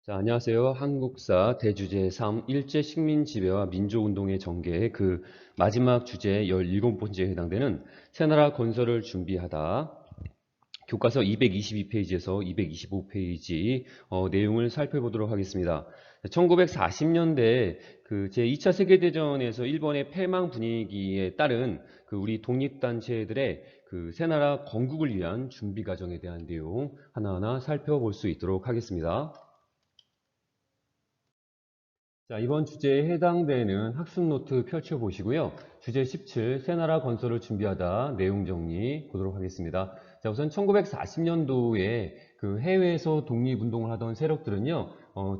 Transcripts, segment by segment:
자, 안녕하세요. 한국사 대주제 3 일제 식민 지배와 민족운동의 전개의 그 마지막 주제 17번째에 해당되는 새나라 건설을 준비하다 교과서 222페이지에서 225페이지 내용을 살펴보도록 하겠습니다. 1940년대 그 제2차 세계대전에서 일본의 패망 분위기에 따른 그 우리 독립단체들의 그 새나라 건국을 위한 준비 과정에 대한 내용 하나하나 살펴볼 수 있도록 하겠습니다. 자, 이번 주제에 해당되는 학습 노트 펼쳐보시고요. 주제 17, 새나라 건설을 준비하다 내용 정리 보도록 하겠습니다. 자, 우선 1940년도에 그 해외에서 독립운동을 하던 세력들은요,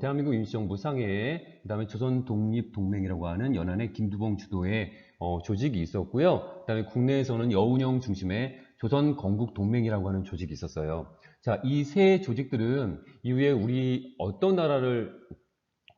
대한민국 임시정부 상해에, 그 다음에 조선독립동맹이라고 하는 연안의 김두봉 주도의 조직이 있었고요. 그 다음에 국내에서는 여운형 중심의 조선건국동맹이라고 하는 조직이 있었어요. 자, 이 세 조직들은 이후에 우리 어떤 나라를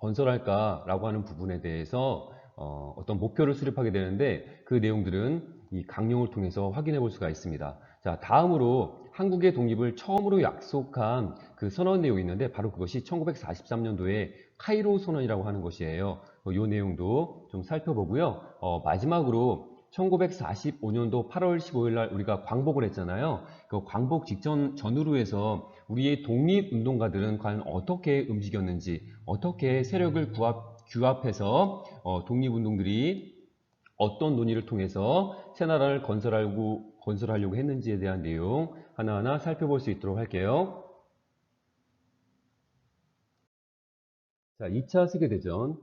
건설할까라고 하는 부분에 대해서 어떤 목표를 수립하게 되는데 그 내용들은 이 강령을 통해서 확인해 볼 수가 있습니다. 자, 다음으로 한국의 독립을 처음으로 약속한 그 선언 내용이 있는데 바로 그것이 1943년도에 카이로 선언이라고 하는 것이에요. 이 내용도 좀 살펴보고요. 마지막으로 1945년도 8월 15일 날 우리가 광복을 했잖아요. 그 광복 직전 전후로 해서 우리의 독립운동가들은 과연 어떻게 움직였는지, 어떻게 세력을 규합해서 독립운동들이 어떤 논의를 통해서 새나라를 건설하려고 했는지에 대한 내용 하나하나 살펴볼 수 있도록 할게요. 자, 2차 세계대전,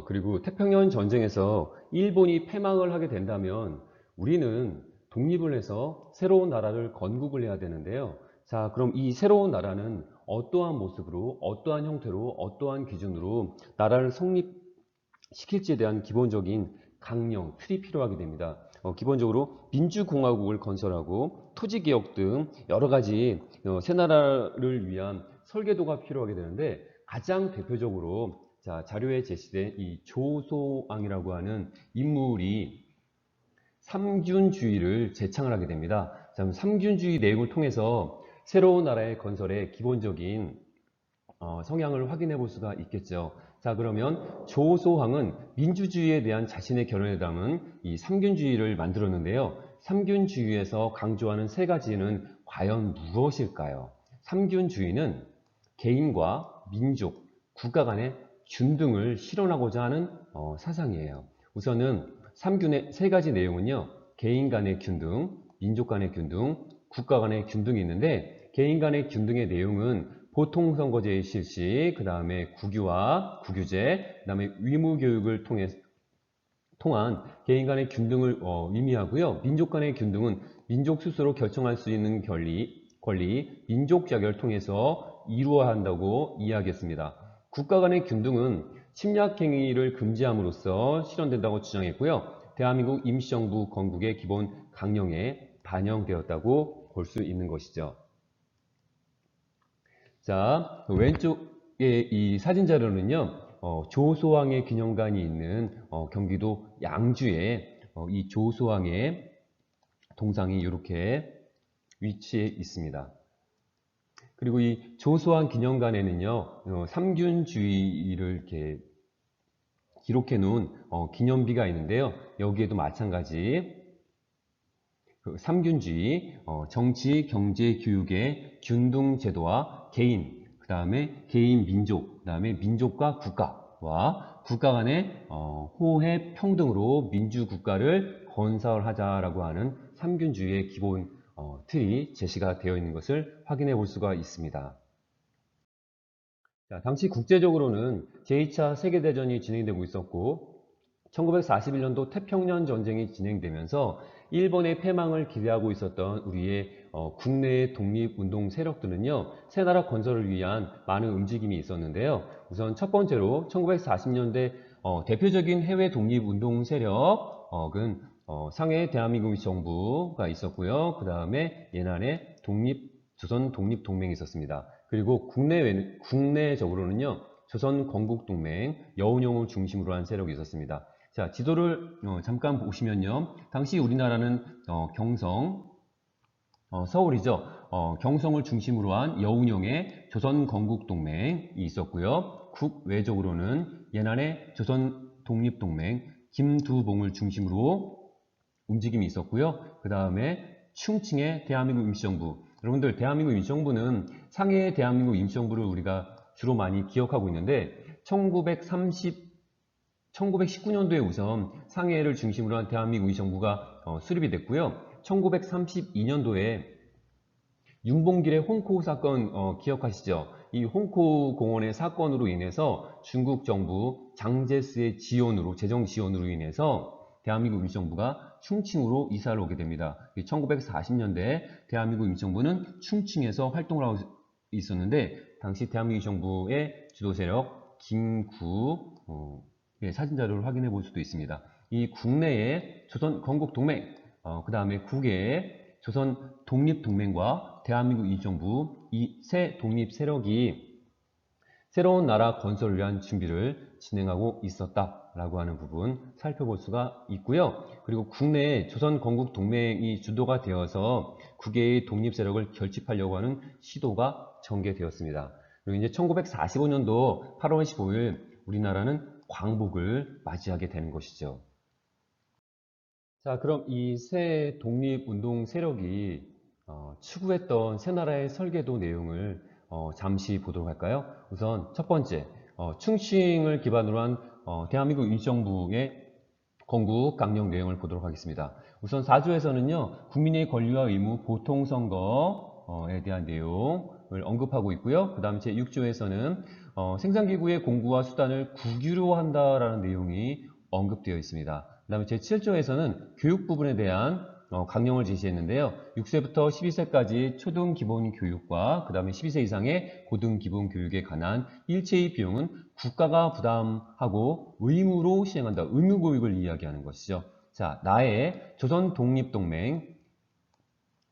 그리고 태평양 전쟁에서 일본이 패망을 하게 된다면 우리는 독립을 해서 새로운 나라를 건국을 해야 되는데요. 자, 그럼 이 새로운 나라는 어떠한 모습으로, 어떠한 형태로, 어떠한 기준으로 나라를 성립시킬지에 대한 기본적인 강령, 틀이 필요하게 됩니다. 기본적으로 민주공화국을 건설하고 토지개혁 등 여러 가지 새 나라를 위한 설계도가 필요하게 되는데 가장 대표적으로 자, 자료에 제시된 이 조소왕이라고 하는 인물이 삼균주의를 제창을 하게 됩니다. 자, 삼균주의 내용을 통해서 새로운 나라의 건설의 기본적인 성향을 확인해 볼 수가 있겠죠. 자, 그러면 조소왕은 민주주의에 대한 자신의 결론에 담은 이 삼균주의를 만들었는데요. 삼균주의에서 강조하는 세 가지는 과연 무엇일까요? 삼균주의는 개인과 민족, 국가 간의 균등을 실현하고자 하는 사상이에요. 우선은 삼균의 세 가지 내용은요. 개인 간의 균등, 민족 간의 균등, 국가 간의 균등이 있는데 개인 간의 균등의 내용은 보통선거제의 실시, 그 다음에 국유화, 국유제, 그 다음에 의무교육을 통한 개인 간의 균등을 의미하고요. 민족 간의 균등은 민족 스스로 결정할 수 있는 권리, 민족 자결을 통해서 이루어야 한다고 이야기했습니다. 국가 간의 균등은 침략행위를 금지함으로써 실현된다고 주장했고요. 대한민국 임시정부 건국의 기본 강령에 반영되었다고 볼 수 있는 것이죠. 자, 왼쪽에 이 사진 자료는요, 조소왕의 기념관이 있는 경기도 양주에 이 조소왕의 동상이 이렇게 위치해 있습니다. 그리고 이 조소왕 기념관에는요, 삼균주의를 이렇게 기록해 놓은 기념비가 있는데요. 여기에도 마찬가지 그 삼균주의, 정치, 경제, 교육의 균등 제도와 개인, 그 다음에 개인 민족, 그 다음에 민족과 국가와 국가 간의 호혜 평등으로 민주국가를 건설하자라고 하는 삼균주의의 기본 틀이 제시가 되어 있는 것을 확인해 볼 수가 있습니다. 자, 당시 국제적으로는 제2차 세계대전이 진행되고 있었고 1941년도 태평양 전쟁이 진행되면서 일본의 패망을 기대하고 있었던 우리의 국내의 독립운동 세력들은요, 새나라 건설을 위한 많은 움직임이 있었는데요. 우선 첫 번째로 1940년대 대표적인 해외 독립운동 세력은 상해 대한민국 정부가 있었고요. 그 다음에 예난에 조선 독립동맹이 있었습니다. 그리고 국내적으로는요, 조선 건국동맹, 여운형을 중심으로 한 세력이 있었습니다. 자, 지도를 잠깐 보시면요. 당시 우리나라는 경성, 서울이죠. 경성을 중심으로 한 여운형의 조선건국동맹이 있었고요. 국외적으로는 예난의 조선독립동맹 김두봉을 중심으로 움직임이 있었고요. 그 다음에 충칭의 대한민국 임시정부. 여러분들 대한민국 임시정부는 상해의 대한민국 임시정부를 우리가 주로 많이 기억하고 있는데 1919년도에 우선 상해를 중심으로 한 대한민국 임시정부가 수립이 됐고요. 1932년도에 윤봉길의 홍코 사건 기억하시죠? 이 홍코 공원의 사건으로 인해서 중국 정부 장제스의 지원으로, 재정 지원으로 인해서 대한민국 임시정부가 충칭으로 이사를 오게 됩니다. 1940년대 대한민국 임시정부는 충칭에서 활동을 하고 있었는데 당시 대한민국 임시정부의 주도 세력 김구 사진 자료를 확인해 볼 수도 있습니다. 이 국내의 조선 건국동맹, 그 다음에 국외의 조선 독립동맹과 대한민국 임시정부 이 세 독립 세력이 새로운 나라 건설을 위한 준비를 진행하고 있었다라고 하는 부분 살펴볼 수가 있고요. 그리고 국내에 조선 건국 동맹이 주도가 되어서 국외의 독립 세력을 결집하려고 하는 시도가 전개되었습니다. 그리고 이제 1945년도 8월 15일 우리나라는 광복을 맞이하게 되는 것이죠. 자, 그럼 이 새 독립운동 세력이 추구했던 새 나라의 설계도 내용을 잠시 보도록 할까요? 우선 첫 번째, 충칭을 기반으로 한 대한민국 임시정부의 건국 강령 내용을 보도록 하겠습니다. 우선 4조에서는요, 국민의 권리와 의무 보통선거에 대한 내용을 언급하고 있고요. 그 다음 제6조에서는 생산기구의 공구와 수단을 국유로 한다라는 내용이 언급되어 있습니다. 그 다음에 제7조에서는 교육 부분에 대한 강령을 제시했는데요. 6세부터 12세까지 초등기본교육과 그 다음에 12세 이상의 고등기본교육에 관한 일체의 비용은 국가가 부담하고 의무로 시행한다. 의무교육을 이야기하는 것이죠. 자, 나의 조선독립동맹,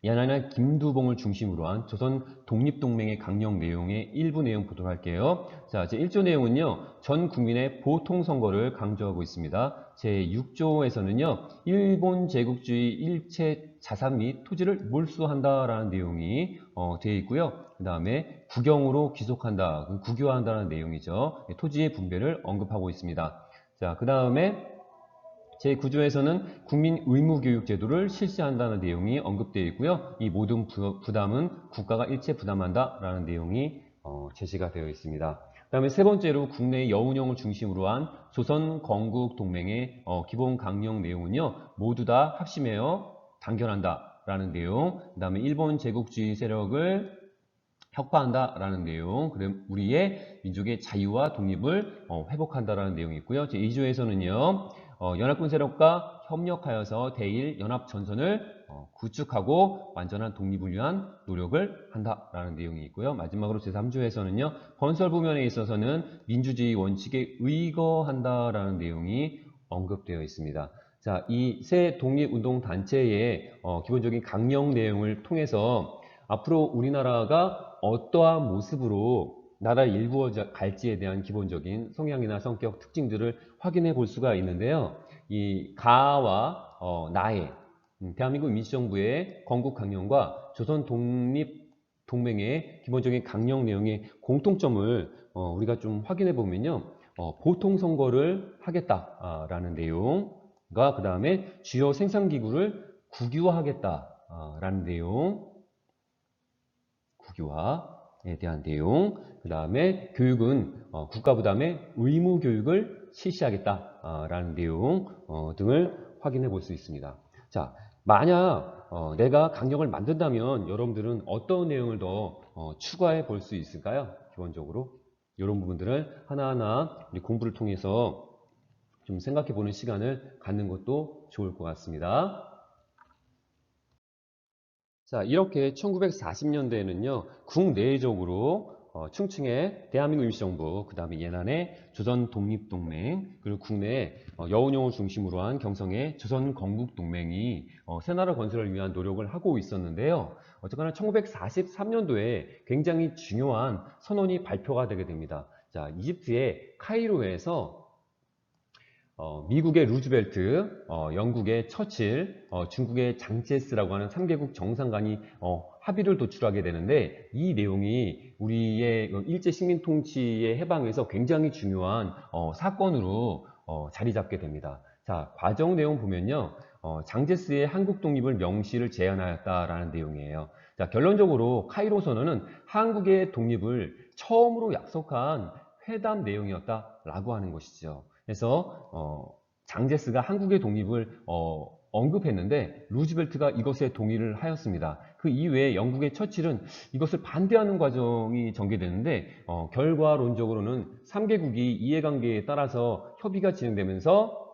야나나 김두봉을 중심으로 한 조선 독립동맹의 강령 내용의 일부 내용 보도록 할게요. 자, 제1조 내용은요, 전 국민의 보통선거를 강조하고 있습니다. 제6조에서는요, 일본 제국주의 일체 자산 및 토지를 몰수한다라는 내용이 되어 있고요. 그 다음에 국영으로 귀속한다, 국유화한다는 내용이죠. 토지의 분배를 언급하고 있습니다. 자, 그 다음에 제9조에서는 국민 의무교육 제도를 실시한다는 내용이 언급되어 있고요. 이 모든 부담은 국가가 일체 부담한다라는 내용이 제시가 되어 있습니다. 그 다음에 세 번째로 국내 여운형을 중심으로 한 조선 건국 동맹의 기본 강령 내용은요. 모두 다 합심하여 단결한다라는 내용, 그 다음에 일본 제국주의 세력을 혁파한다라는 내용, 그럼 우리의 민족의 자유와 독립을 회복한다라는 내용이 있고요. 제2조에서는요. 연합군 세력과 협력하여서 대일 연합 전선을 구축하고 완전한 독립을 위한 노력을 한다라는 내용이 있고요. 마지막으로 제3조에서는요. 건설 부면에 있어서는 민주주의 원칙에 의거한다라는 내용이 언급되어 있습니다. 자, 이 새 독립운동 단체의 기본적인 강령 내용을 통해서 앞으로 우리나라가 어떠한 모습으로 나라를 일구어 갈지에 대한 기본적인 성향이나 성격 특징들을 확인해 볼 수가 있는데요. 이 가와 나의 대한민국 민주정부의 건국 강령과 조선 독립 동맹의 기본적인 강령 내용의 공통점을 우리가 좀 확인해 보면요. 보통 선거를 하겠다라는 내용과 그 다음에 주요 생산기구를 국유화하겠다라는 내용, 국유화에 대한 내용, 그 다음에 교육은 국가 부담의 의무 교육을 실시하겠다라는 내용 등을 확인해 볼 수 있습니다. 자, 만약 내가 강령을 만든다면 여러분들은 어떤 내용을 더 추가해 볼 수 있을까요? 기본적으로 이런 부분들을 하나하나 공부를 통해서 좀 생각해 보는 시간을 갖는 것도 좋을 것 같습니다. 자, 이렇게 1940년대에는요, 국내적으로 충칭의 대한민국 임시정부, 그 다음에 예난의 조선 독립동맹, 그리고 국내에 여운형을 중심으로 한 경성의 조선 건국동맹이 새나라 건설을 위한 노력을 하고 있었는데요. 어쨌거나 1943년도에 굉장히 중요한 선언이 발표가 되게 됩니다. 자, 이집트의 카이로에서 미국의 루즈벨트, 영국의 처칠, 중국의 장제스라고 하는 3개국 정상간이 합의를 도출하게 되는데, 이 내용이 우리의 일제 식민 통치의 해방에서 굉장히 중요한 사건으로 자리 잡게 됩니다. 자, 과정 내용 보면요. 장제스의 한국 독립을 명시를 제안하였다라는 내용이에요. 자, 결론적으로 카이로 선언은 한국의 독립을 처음으로 약속한 회담 내용이었다라고 하는 것이죠. 그래서 장제스가 한국의 독립을 언급했는데 루즈벨트가 이것에 동의를 하였습니다. 그 이외에 영국의 처칠은 이것을 반대하는 과정이 전개되는데 결과론적으로는 3개국이 이해관계에 따라서 협의가 진행되면서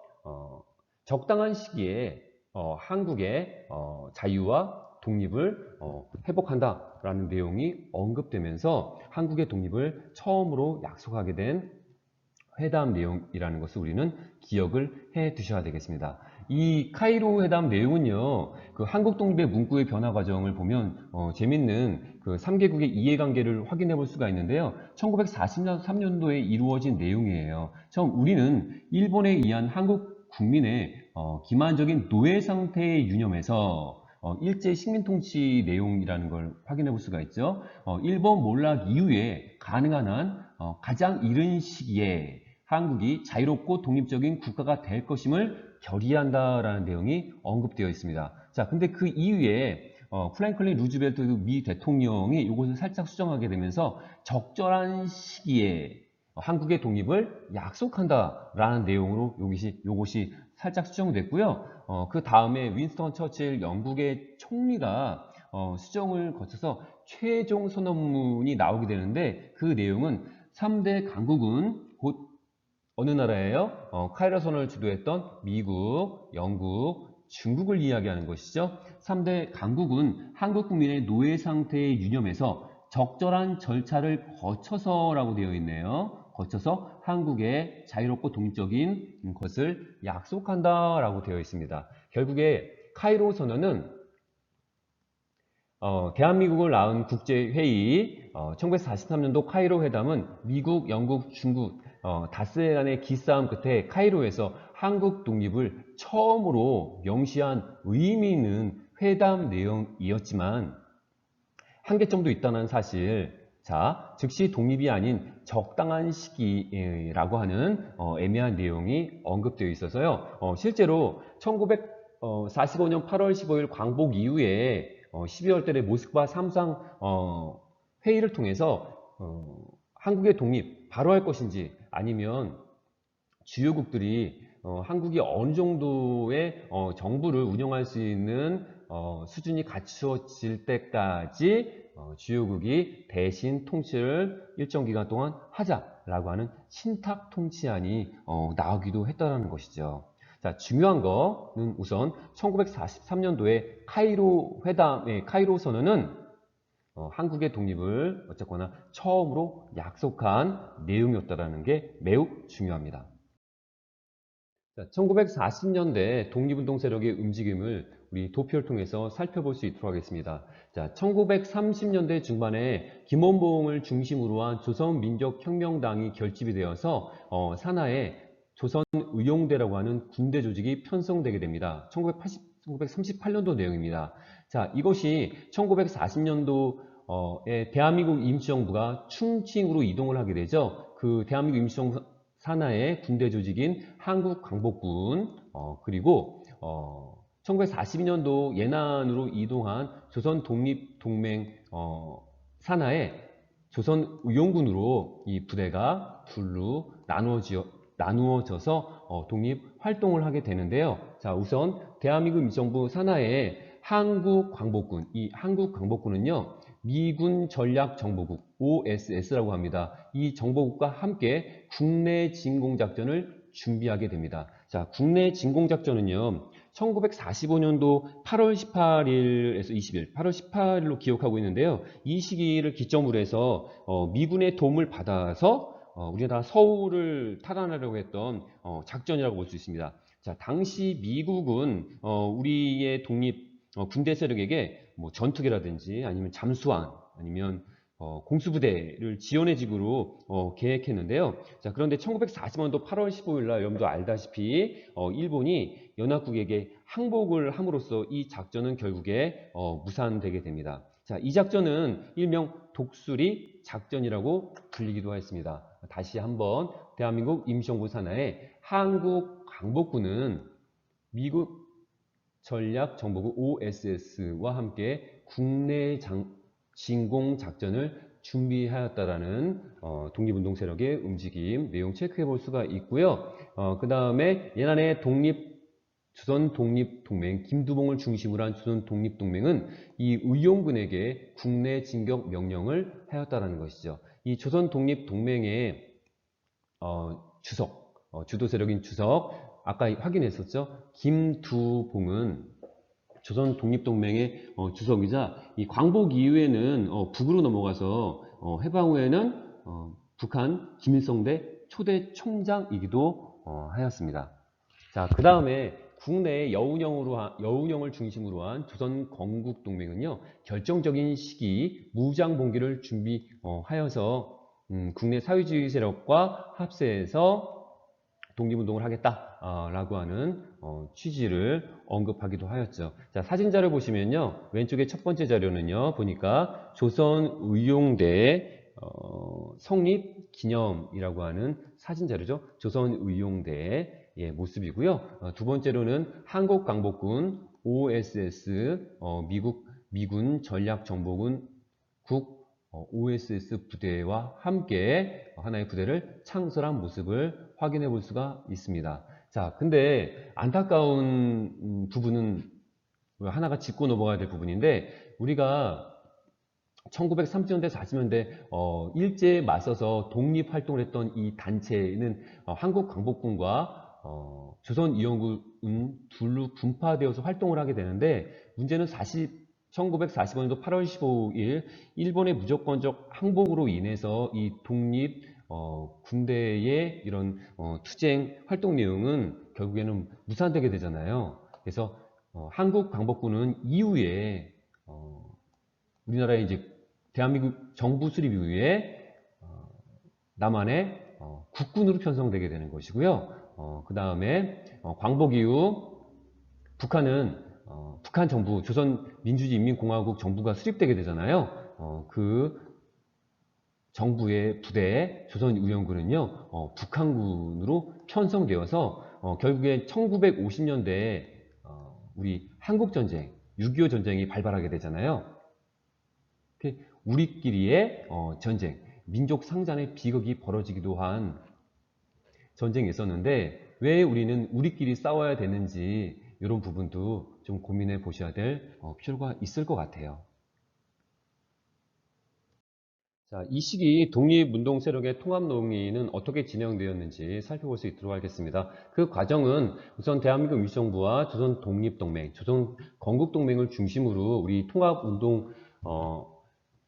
적당한 시기에 한국의 자유와 독립을 회복한다라는 내용이 언급되면서 한국의 독립을 처음으로 약속하게 된 회담 내용이라는 것을 우리는 기억을 해 두셔야 되겠습니다. 이 카이로 회담 내용은요, 그 한국 독립의 문구의 변화 과정을 보면 재밌는 그 3개국의 이해관계를 확인해 볼 수가 있는데요. 1943년도에 이루어진 내용이에요. 처음 우리는 일본에 의한 한국 국민의 기만적인 노예 상태의 유념에서 일제 식민 통치 내용이라는 걸 확인해 볼 수가 있죠. 일본 몰락 이후에 가능한 한 가장 이른 시기에 한국이 자유롭고 독립적인 국가가 될 것임을 결의한다라는 내용이 언급되어 있습니다. 자, 근데 그 이후에 프랭클린 루즈벨트 미 대통령이 이것을 살짝 수정하게 되면서 적절한 시기에 한국의 독립을 약속한다라는 내용으로 이것이 살짝 수정됐고요. 그 다음에 윈스턴 처칠 영국의 총리가 수정을 거쳐서 최종 선언문이 나오게 되는데 그 내용은 3대 강국은 곧 어느 나라예요? 카이로 선언을 주도했던 미국, 영국, 중국을 이야기하는 것이죠. 3대 강국은 한국 국민의 노예 상태에 유념해서 적절한 절차를 거쳐서라고 되어 있네요. 거쳐서 한국의 자유롭고 독립적인 것을 약속한다라고 되어 있습니다. 결국에 카이로 선언은 대한민국을 낳은 국제회의 1943년도 카이로 회담은 미국, 영국, 중국 닷새 간의 기싸움 끝에 카이로에서 한국 독립을 처음으로 명시한 의미 있는 회담 내용이었지만 한계점도 있다는 사실, 자, 즉시 독립이 아닌 적당한 시기라고 하는 애매한 내용이 언급되어 있어서요. 실제로 1945년 8월 15일 광복 이후에 12월 달에 모스크바 3상 회의를 통해서 한국의 독립 바로 할 것인지 아니면 주요국들이 한국이 어느 정도의 정부를 운영할 수 있는 수준이 갖추어질 때까지 주요국이 대신 통치를 일정 기간 동안 하자라고 하는 신탁 통치안이 나오기도 했다는 것이죠. 자, 중요한 거는 우선 1943년도에 카이로 회담의 카이로 선언은 한국의 독립을 어쨌거나 처음으로 약속한 내용이었다는 게 매우 중요합니다. 1940년대 독립운동 세력의 움직임을 우리 도표를 통해서 살펴볼 수 있도록 하겠습니다. 자, 1930년대 중반에 김원봉을 중심으로 한 조선민족혁명당이 결집이 되어서 산하에 조선의용대라고 하는 군대 조직이 편성되게 됩니다. 1938년도 내용입니다. 자, 이것이 1940년도에 대한민국 임시정부가 충칭으로 이동을 하게 되죠. 그 대한민국 임시정부 산하의 군대 조직인 한국광복군 그리고 1942년도 예난으로 이동한 조선독립동맹 산하의 조선의용군으로 이 부대가 둘로 나누어져서 독립활동을 하게 되는데요. 자, 우선 대한민국 임시정부 산하의 한국광복군, 이 한국광복군은요, 미군 전략정보국 OSS라고 합니다. 이 정보국과 함께 국내 진공작전을 준비하게 됩니다. 자, 국내 진공작전은요, 1945년도 8월 18일에서 20일, 8월 18일로 기억하고 있는데요. 이 시기를 기점으로 해서 미군의 도움을 받아서 우리나라 서울을 탈환하려고 했던 작전이라고 볼 수 있습니다. 자, 당시 미국은 우리의 독립 군대 세력에게 뭐 전투기라든지 아니면 잠수함 아니면 공수부대를 지원해주기로 계획했는데요. 자, 그런데 1940년도 8월 15일 날 여러분도 알다시피 일본이 연합국에게 항복을 함으로써 이 작전은 결국에 무산되게 됩니다. 자, 이 작전은 일명 독수리 작전이라고 불리기도 했습니다. 다시 한번 대한민국 임시정부 산하에 한국 광복군은 미국 전략정보국 OSS와 함께 국내 진공 작전을 준비하였다라는 독립운동 세력의 움직임 내용 체크해 볼 수가 있고요. 그 다음에 예난해 조선 독립동맹, 김두봉을 중심으로 한 조선 독립동맹은 이 의용군에게 국내 진격 명령을 하였다라는 것이죠. 이 조선 독립동맹의 주도 세력인 주석, 아까 확인했었죠. 김두봉은 조선 독립동맹의 주석이자 이 광복 이후에는 북으로 넘어가서 해방 후에는 북한 김일성대 초대 총장이기도 하였습니다. 자, 그 다음에 국내 여운형을 중심으로 한 조선 건국동맹은요, 결정적인 시기 무장 봉기를 준비하여서 국내 사회주의 세력과 합세해서 독립운동을 하겠다라고 하는 취지를 언급하기도 하였죠. 자, 사진자를 보시면요, 왼쪽에 첫 번째 자료는요, 보니까 조선의용대 성립 기념이라고 하는 사진자료죠. 조선의용대 모습이고요. 두 번째로는 한국광복군 OSS 미군 전략정보군 국 OSS 부대와 함께 하나의 부대를 창설한 모습을 확인해 볼 수가 있습니다. 자, 근데 안타까운 부분은 하나가 짚고 넘어가야 될 부분인데, 우리가 1930년대, 40년대 일제에 맞서서 독립활동을 했던 이 단체는 한국광복군과 조선의용군 둘로 분파되어서 활동을 하게 되는데, 문제는 1945년도 8월 15일 일본의 무조건적 항복으로 인해서 이 독립 군대의 이런 투쟁 활동 내용은 결국에는 무산되게 되잖아요. 그래서 한국 광복군은 이후에 우리나라의 이제 대한민국 정부 수립 이후에 남한의 국군으로 편성되게 되는 것이고요. 그 다음에 광복 이후 북한은 북한 정부, 조선민주주의인민공화국 정부가 수립되게 되잖아요. 그 정부의 부대, 조선의용군은요, 북한군으로 편성되어서 결국에 1950년대에 우리 한국전쟁, 6.25 전쟁이 발발하게 되잖아요. 우리끼리의 전쟁, 민족 상잔의 비극이 벌어지기도 한 전쟁이 있었는데, 왜 우리는 우리끼리 싸워야 되는지 이런 부분도 좀 고민해 보셔야 될 필요가 있을 것 같아요. 자, 이 시기 독립운동 세력의 통합논의는 어떻게 진행되었는지 살펴볼 수 있도록 하겠습니다. 그 과정은 우선 대한민국 임시정부와 조선 독립동맹, 조선 건국동맹을 중심으로 우리 통합운동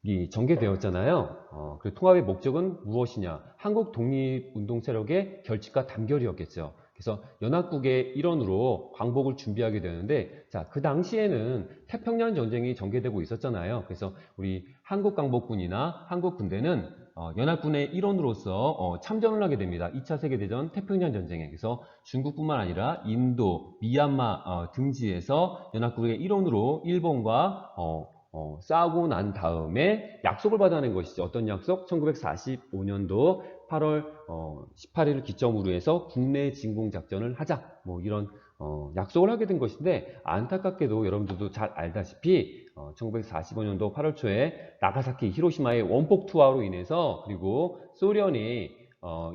이 전개되었잖아요. 그 통합의 목적은 무엇이냐? 한국 독립운동 세력의 결집과 단결이었겠죠. 그래서 연합국의 일원으로 광복을 준비하게 되는데, 자, 그 당시에는 태평양 전쟁이 전개되고 있었잖아요. 그래서 우리 한국 광복군이나 한국 군대는 연합군의 일원으로서 참전을 하게 됩니다. 2차 세계대전 태평양 전쟁에. 그래서 중국뿐만 아니라 인도, 미얀마 등지에서 연합국의 일원으로 일본과 싸우고 난 다음에 약속을 받아낸 것이죠. 어떤 약속? 1945년도 8월 18일을 기점으로 해서 국내 진공작전을 하자. 뭐 이런 약속을 하게 된 것인데, 안타깝게도 여러분들도 잘 알다시피 1945년도 8월 초에 나가사키, 히로시마의 원폭 투하로 인해서, 그리고 소련이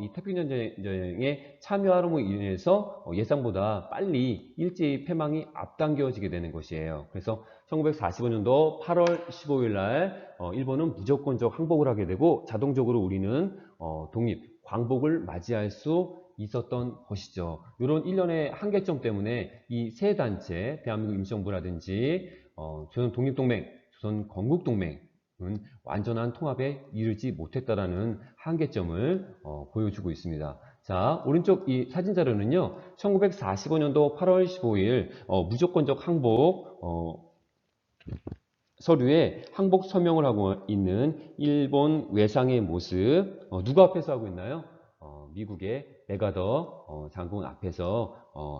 이 태평양전쟁에 참여함으로 인해서 예상보다 빨리 일제히 패망이 앞당겨지게 되는 것이에요. 그래서 1945년도 8월 15일 날 일본은 무조건적 항복을 하게 되고, 자동적으로 우리는 독립, 광복을 맞이할 수 있었던 것이죠. 이런 일련의 한계점 때문에 이 세 단체, 대한민국 임시정부라든지 조선 독립동맹, 조선 건국동맹은 완전한 통합에 이르지 못했다라는 한계점을 보여주고 있습니다. 자, 오른쪽 이 사진 자료는요, 1945년도 8월 15일 무조건적 항복 서류에 항복 서명을 하고 있는 일본 외상의 모습, 누구 앞에서 하고 있나요? 미국의 메가더 장군 앞에서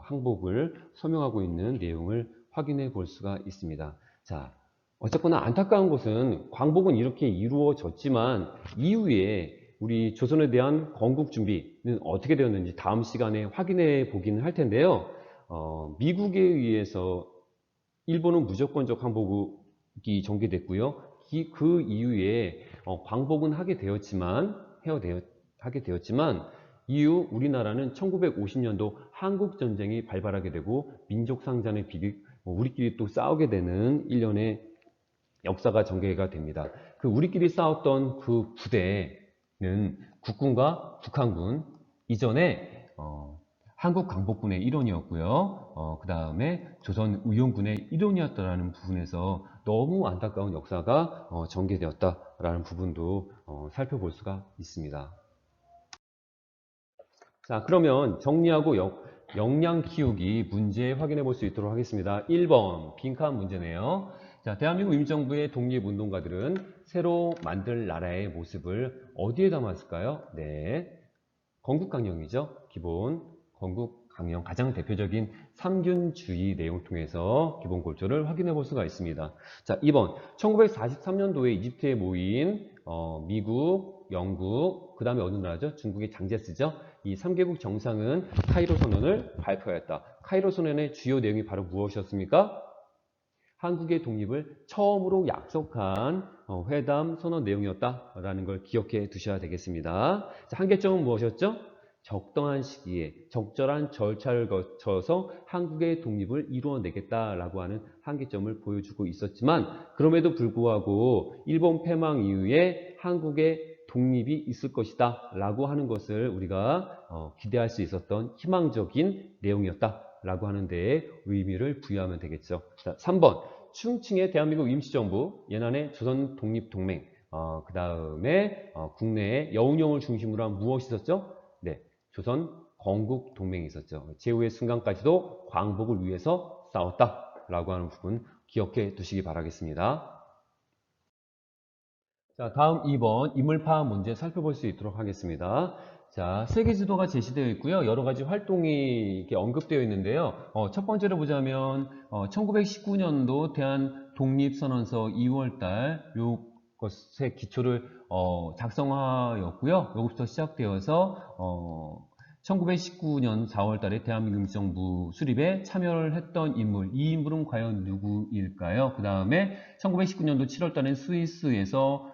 항복을 서명하고 있는 내용을 확인해 볼 수가 있습니다. 자, 어쨌거나 안타까운 것은 광복은 이렇게 이루어졌지만 이후에 우리 조선에 대한 건국 준비는 어떻게 되었는지 다음 시간에 확인해 보기는 할 텐데요. 미국에 의해서 일본은 무조건적 항복이 전개됐고요. 그 이후에 광복은 하게 되었지만 이후 우리나라는 1950년도 한국전쟁이 발발하게 되고 민족상잔의 비극, 우리끼리 또 싸우게 되는 일련의 역사가 전개가 됩니다. 그 우리끼리 싸웠던 그 부대는 국군과 북한군 이전에 한국 강복군의 일원이었고요. 그 다음에 조선 의용군의 일원이었다라는 부분에서 너무 안타까운 역사가 전개되었다라는 부분도 살펴볼 수가 있습니다. 자, 그러면 정리하고 역량 키우기 문제 확인해 볼 수 있도록 하겠습니다. 1번 빈칸 문제네요. 자, 대한민국 임시정부의 독립운동가들은 새로 만들 나라의 모습을 어디에 담았을까요? 네, 건국강령이죠. 기본 건국강령 가장 대표적인 삼균주의 내용 통해서 기본 골조를 확인해 볼 수가 있습니다. 자, 2번 1943년도에 이집트에 모인 미국, 영국, 그 다음에 어느 나라죠? 중국의 장제스죠. 이 3개국 정상은 카이로 선언을 발표하였다. 카이로 선언의 주요 내용이 바로 무엇이었습니까? 한국의 독립을 처음으로 약속한 회담 선언 내용이었다라는 걸 기억해 두셔야 되겠습니다. 자, 한계점은 무엇이었죠? 적당한 시기에 적절한 절차를 거쳐서 한국의 독립을 이루어내겠다라고 하는 한계점을 보여주고 있었지만 그럼에도 불구하고 일본 패망 이후에 한국의 독립이 있을 것이다 라고 하는 것을 우리가 기대할 수 있었던 희망적인 내용이었다라고 하는 데에 의미를 부여하면 되겠죠. 자, 3번 충칭의 대한민국 임시정부, 예난의 조선독립동맹, 그 다음에 국내에 여운형을 중심으로 한 무엇이 있었죠? 네, 조선 건국동맹이 있었죠. 제후의 순간까지도 광복을 위해서 싸웠다라고 하는 부분 기억해 두시기 바라겠습니다. 자, 다음 2번 인물 파악 문제 살펴볼 수 있도록 하겠습니다. 자, 세계 지도가 제시되어 있고요. 여러 가지 활동이 이렇게 언급되어 있는데요. 첫 번째로 보자면 1919년도 대한 독립선언서 2월달 요것의 기초를 작성하였고요. 여기부터 시작되어서 1919년 4월달에 대한민국 임시정부 수립에 참여를 했던 인물, 이 인물은 과연 누구일까요? 그 다음에 1919년도 7월달엔 스위스에서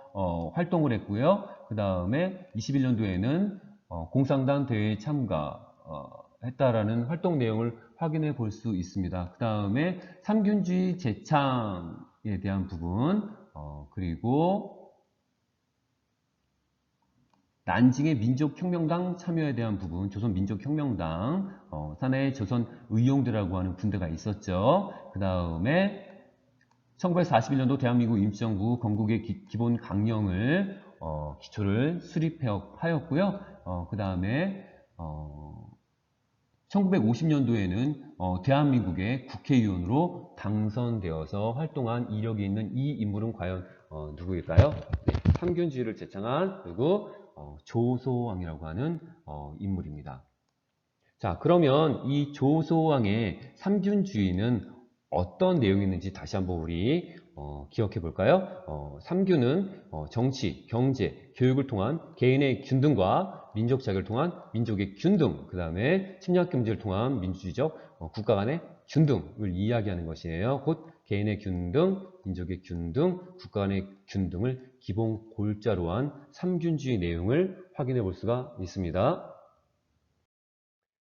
활동을 했고요. 그 다음에 21년도에는 공산당 대회에 참가했다라는 활동 내용을 확인해 볼 수 있습니다. 그 다음에 삼균주의 재창에 대한 부분, 그리고 난징의 민족혁명당 참여에 대한 부분, 조선민족혁명당, 산하의 조선의용대라고 하는 군대가 있었죠. 그 다음에 1941년도 대한민국 임시정부 건국의 기본 강령을 기초를 수립하였고요. 그 다음에 1950년도에는 대한민국의 국회의원으로 당선되어서 활동한 이력이 있는 이 인물은 과연 누구일까요? 네, 삼균주의를 제창한 그리고 조소왕이라고 하는 인물입니다. 자, 그러면 이 조소왕의 삼균주의는 어떤 내용이 있는지 다시 한번 우리 기억해 볼까요? 삼균은 정치, 경제, 교육을 통한 개인의 균등과 민족 자격을 통한 민족의 균등, 그 다음에 침략 금지를 통한 민주주의적 국가 간의 균등을 이야기하는 것이에요. 곧 개인의 균등, 민족의 균등, 국가 간의 균등을 기본 골자로 한 삼균주의 내용을 확인해 볼 수가 있습니다.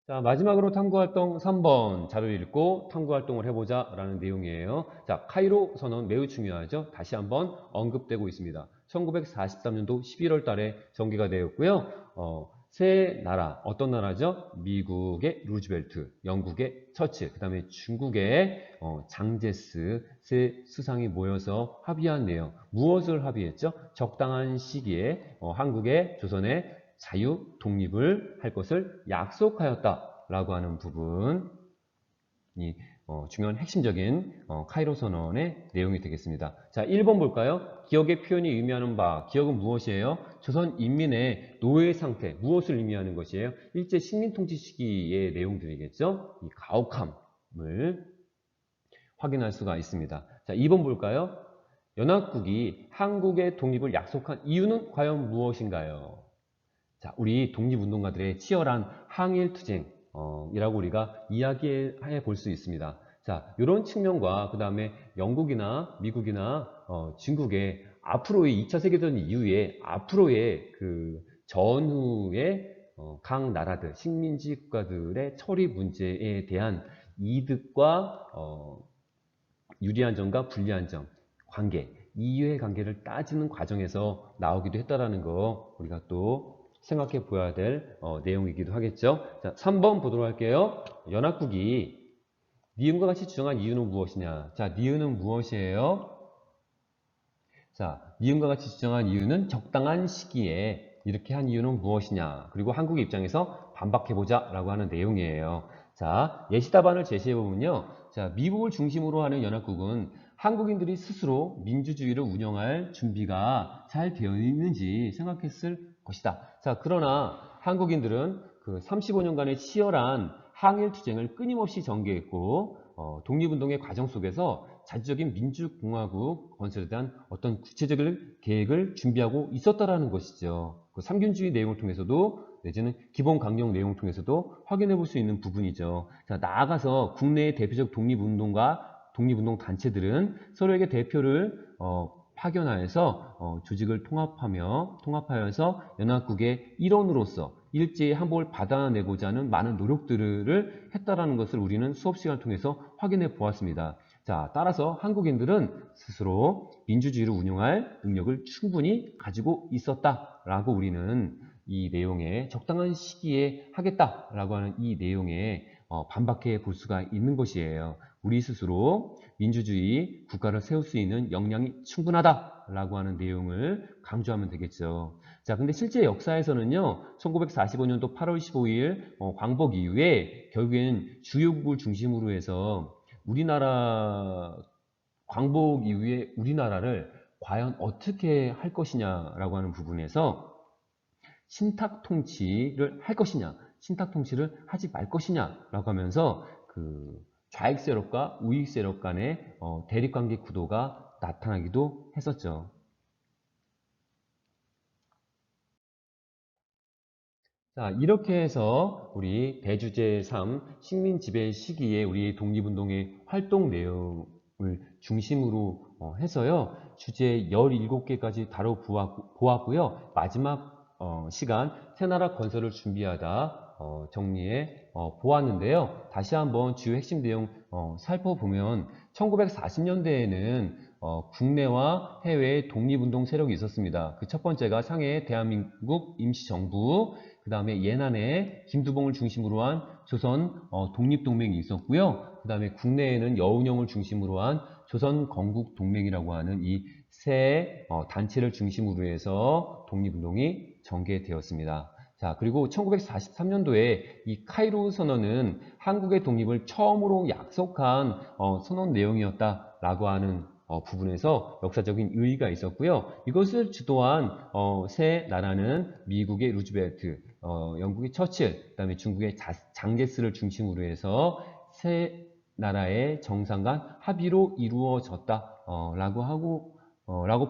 자, 마지막으로 탐구활동 3번 자료를 읽고 탐구활동을 해보자 라는 내용이에요. 자, 카이로 선언 매우 중요하죠. 다시 한번 언급되고 있습니다. 1943년도 11월 달에 전개가 되었고요. 세 나라, 어떤 나라죠? 미국의 루즈벨트, 영국의 처칠, 그 다음에 중국의 장제스 세 수상이 모여서 합의한 내용. 무엇을 합의했죠? 적당한 시기에 한국의 조선의 자유, 독립을 할 것을 약속하였다라고 하는 부분이 중요한 핵심적인 카이로 선언의 내용이 되겠습니다. 자, 1번 볼까요? 기억의 표현이 의미하는 바. 기억은 무엇이에요? 조선 인민의 노예 상태, 무엇을 의미하는 것이에요? 일제 식민 통치 시기의 내용들이겠죠? 이 가혹함을 확인할 수가 있습니다. 자, 2번 볼까요? 연합국이 한국의 독립을 약속한 이유는 과연 무엇인가요? 자, 우리 독립운동가들의 치열한 항일투쟁, 이라고 우리가 이야기해 볼 수 있습니다. 자, 이런 측면과 그 다음에 영국이나 미국이나 중국의 앞으로의 2차 세계대전 이후에 앞으로의 그 전후의 각 나라들, 식민지 국가들의 처리 문제에 대한 이득과 유리한 점과 불리한 점, 관계, 이유의 관계를 따지는 과정에서 나오기도 했다라는 거 우리가 또 생각해 보아야 될 내용이기도 하겠죠. 자, 3번 보도록 할게요. 연합국이 니은과 같이 주장한 이유는 무엇이냐? 자, 니은은 무엇이에요? 자, 니은과 같이 주장한 이유는 적당한 시기에 이렇게 한 이유는 무엇이냐? 그리고 한국의 입장에서 반박해보자 라고 하는 내용이에요. 자, 예시 답안을 제시해보면요. 자, 미국을 중심으로 하는 연합국은 한국인들이 스스로 민주주의를 운영할 준비가 잘 되어 있는지 생각했을 것이다. 자, 그러나 한국인들은 그 35년간의 치열한 항일투쟁을 끊임없이 전개했고 독립운동의 과정 속에서 자주적인 민주공화국 건설에 대한 어떤 구체적인 계획을 준비하고 있었다라는 것이죠. 그 삼균주의 내용을 통해서도 내지는 기본 강령 내용을 통해서도 확인해 볼 수 있는 부분이죠. 자, 나아가서 국내의 대표적 독립운동가 독립운동 단체들은 서로에게 대표를 파견하여서 조직을 통합하여서 연합국의 일원으로서 일제히 항복을 받아내고자 하는 많은 노력들을 했다라는 것을 우리는 수업 시간을 통해서 확인해 보았습니다. 자, 따라서 한국인들은 스스로 민주주의를 운영할 능력을 충분히 가지고 있었다라고 우리는 이 내용에 적당한 시기에 하겠다라고 하는 이 내용에 반박해 볼 수가 있는 것이에요. 우리 스스로 민주주의 국가를 세울 수 있는 역량이 충분하다라고 하는 내용을 강조하면 되겠죠. 자, 근데 실제 역사에서는요, 1945년도 8월 15일 광복 이후에 결국에는 주요국을 중심으로 해서 우리나라 광복 이후에 우리나라를 과연 어떻게 할 것이냐라고 하는 부분에서 신탁 통치를 할 것이냐, 신탁 통치를 하지 말 것이냐라고 하면서 그 좌익 세력과 우익 세력 간의 대립관계 구도가 나타나기도 했었죠. 자, 이렇게 해서 우리 대주제 3 식민 지배 시기에 우리 독립운동의 활동 내용을 중심으로 해서요. 주제 17개까지 다뤄보았고요. 마지막 시간 새나라 건설을 준비하다 정리해 보았는데요. 다시 한번 주요 핵심 내용 살펴보면 1940년대에는 국내와 해외에 독립운동 세력이 있었습니다. 그 첫 번째가 상해 대한민국 임시정부, 그 다음에 예난에 김두봉을 중심으로 한 조선 독립동맹이 있었고요. 그 다음에 국내에는 여운형을 중심으로 한 조선 건국동맹이라고 하는 이 세 단체를 중심으로 해서 독립운동이 전개되었습니다. 자, 그리고 1943년도에 이 카이로 선언은 한국의 독립을 처음으로 약속한 선언 내용이었다라고 하는 부분에서 역사적인 의의가 있었고요. 이것을 주도한 세 나라는 미국의 루즈벨트, 영국의 처칠, 그 다음에 중국의 장제스를 중심으로 해서 세 나라의 정상 간 합의로 이루어졌다라고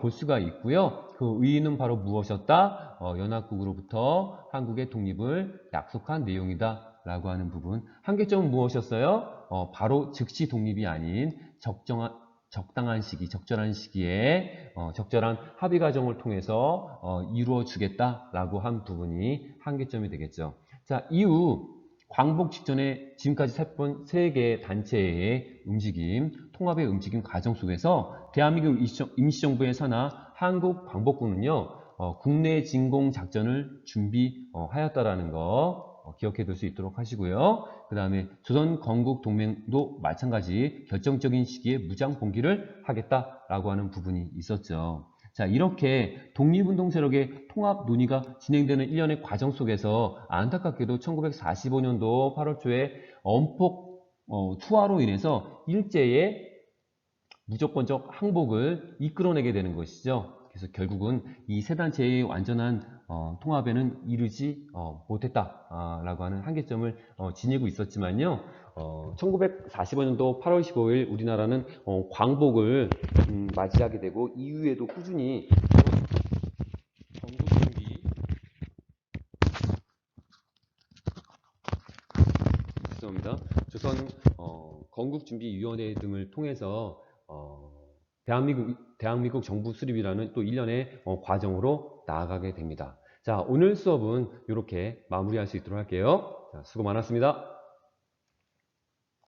볼 수가 있고요. 그 의의는 바로 무엇이었다? 연합국으로부터 한국의 독립을 약속한 내용이다라고 하는 부분. 한계점은 무엇이었어요? 바로 즉시 독립이 아닌 적당한 시기, 적절한 시기에 적절한 합의 과정을 통해서 이루어 주겠다라고 한 부분이 한계점이 되겠죠. 자, 이후 광복 직전에 지금까지 살펴본 세 개의 단체의 움직임, 통합의 움직임 과정 속에서 대한민국 임시정부의 산하 한국광복군은요, 국내 진공 작전을 준비하였다라는 거 기억해 둘 수 있도록 하시고요. 그 다음에 조선 건국 동맹도 마찬가지 결정적인 시기에 무장 봉기를 하겠다라고 하는 부분이 있었죠. 자, 이렇게 독립운동 세력의 통합 논의가 진행되는 일련의 과정 속에서 안타깝게도 1945년도 8월 초에 엄폭 투하로 인해서 일제의 무조건적 항복을 이끌어내게 되는 것이죠. 그래서 결국은 이 세 단체의 완전한 통합에는 이르지 못했다라고 하는 한계점을 지니고 있었지만요. 1945년도 8월 15일 우리나라는 광복을 맞이하게 되고 이후에도 꾸준히 건국준비 죄송합니다. 조선 건국준비위원회 등을 통해서 대한민국 정부 수립이라는 또 일련의 과정으로 나아가게 됩니다. 자, 오늘 수업은 이렇게 마무리할 수 있도록 할게요. 자, 수고 많았습니다.